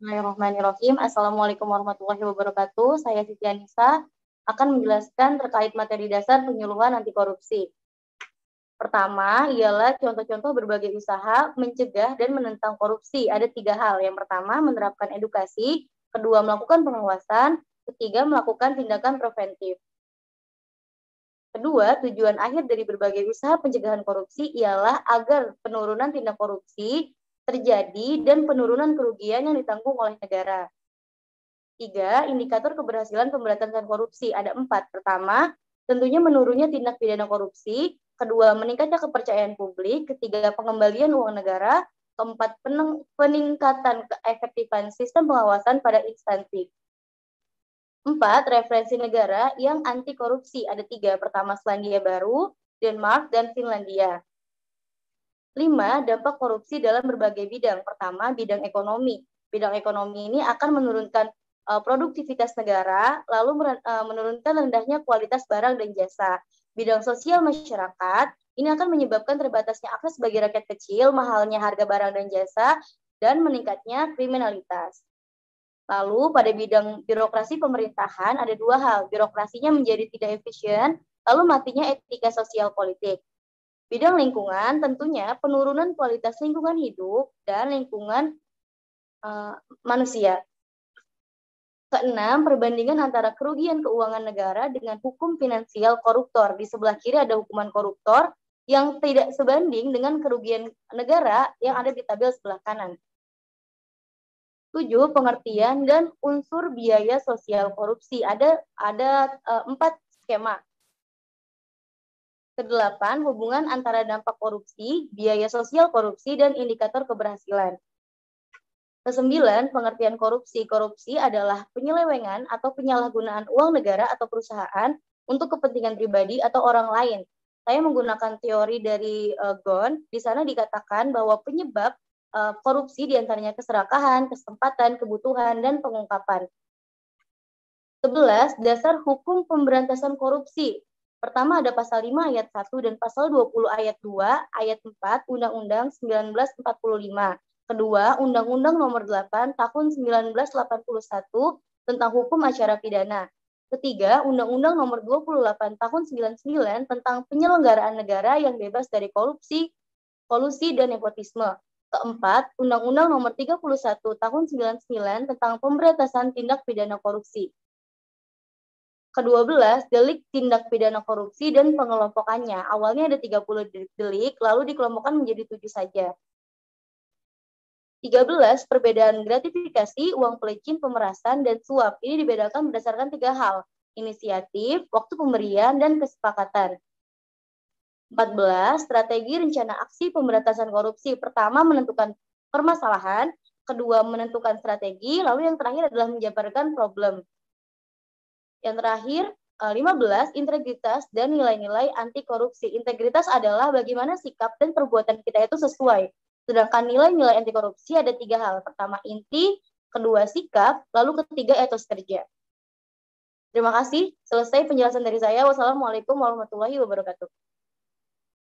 Bismillahirrahmanirrahim. Assalamualaikum warahmatullahi wabarakatuh. Saya Siti Anissa akan menjelaskan terkait materi dasar penyuluhan anti korupsi. Pertama, ialah contoh-contoh berbagai usaha mencegah dan menentang korupsi. Ada 3 hal. Yang pertama, menerapkan edukasi. Kedua, melakukan pengawasan. Ketiga, melakukan tindakan preventif. Kedua, tujuan akhir dari berbagai usaha pencegahan korupsi ialah agar penurunan tindak korupsi terjadi dan penurunan kerugian yang ditanggung oleh negara. 3, indikator keberhasilan pemberantasan korupsi. Ada 4. Pertama, tentunya menurunnya tindak pidana korupsi. Kedua, meningkatnya kepercayaan publik. Ketiga, pengembalian uang negara. Keempat, peningkatan keefektifan sistem pengawasan pada instansi. 4, referensi negara yang anti korupsi. Ada 3. Pertama, Selandia Baru, Denmark, dan Finlandia. 5, dampak korupsi dalam berbagai bidang. Pertama, bidang ekonomi. Bidang ekonomi ini akan menurunkan produktivitas negara, lalu menurunkan rendahnya kualitas barang dan jasa. Bidang sosial masyarakat, ini akan menyebabkan terbatasnya akses bagi rakyat kecil, mahalnya harga barang dan jasa, dan meningkatnya kriminalitas. Lalu pada bidang birokrasi pemerintahan ada 2 hal, birokrasinya menjadi tidak efisien, lalu matinya etika sosial politik. Bidang lingkungan tentunya penurunan kualitas lingkungan hidup dan lingkungan manusia. Keenam, perbandingan antara kerugian keuangan negara dengan hukum finansial koruptor. Di sebelah kiri ada hukuman koruptor yang tidak sebanding dengan kerugian negara yang ada di tabel sebelah kanan. 7, pengertian dan unsur biaya sosial korupsi. Ada 4 skema. Ke-8, hubungan antara dampak korupsi, biaya sosial korupsi, dan indikator keberhasilan. Ke-9, pengertian korupsi. Korupsi adalah penyelewengan atau penyalahgunaan uang negara atau perusahaan untuk kepentingan pribadi atau orang lain. Saya menggunakan teori dari Ghosn. Di sana dikatakan bahwa penyebab korupsi diantaranya keserakahan, kesempatan, kebutuhan, dan pengungkapan. 11, dasar hukum pemberantasan korupsi. Pertama ada pasal 5 ayat 1 dan pasal 20 ayat 2, ayat 4 Undang-Undang 1945. Kedua, Undang-Undang Nomor 8 Tahun 1981 tentang Hukum Acara Pidana. Ketiga, Undang-Undang Nomor 28 Tahun 99 tentang penyelenggaraan negara yang bebas dari korupsi, kolusi, dan nepotisme. Keempat, Undang-Undang Nomor 31 Tahun 99 tentang pemberantasan tindak pidana korupsi. Ke-12, delik tindak pidana korupsi dan pengelompokannya. Awalnya ada 30 delik, lalu dikelompokkan menjadi 7 saja. 13, perbedaan gratifikasi, uang pelicin, pemerasan, dan suap. Ini dibedakan berdasarkan 3 hal, inisiatif, waktu pemberian, dan kesepakatan. 14, strategi rencana aksi pemberantasan korupsi. Pertama, menentukan permasalahan. Kedua, menentukan strategi. Lalu yang terakhir adalah menjabarkan problem. Yang terakhir, 15, integritas dan nilai-nilai anti korupsi. Integritas adalah bagaimana sikap dan perbuatan kita itu sesuai. Sedangkan nilai-nilai anti korupsi ada 3 hal. Pertama, inti, kedua, sikap, lalu ketiga, etos kerja. Terima kasih. Selesai penjelasan dari saya. Wassalamualaikum warahmatullahi wabarakatuh.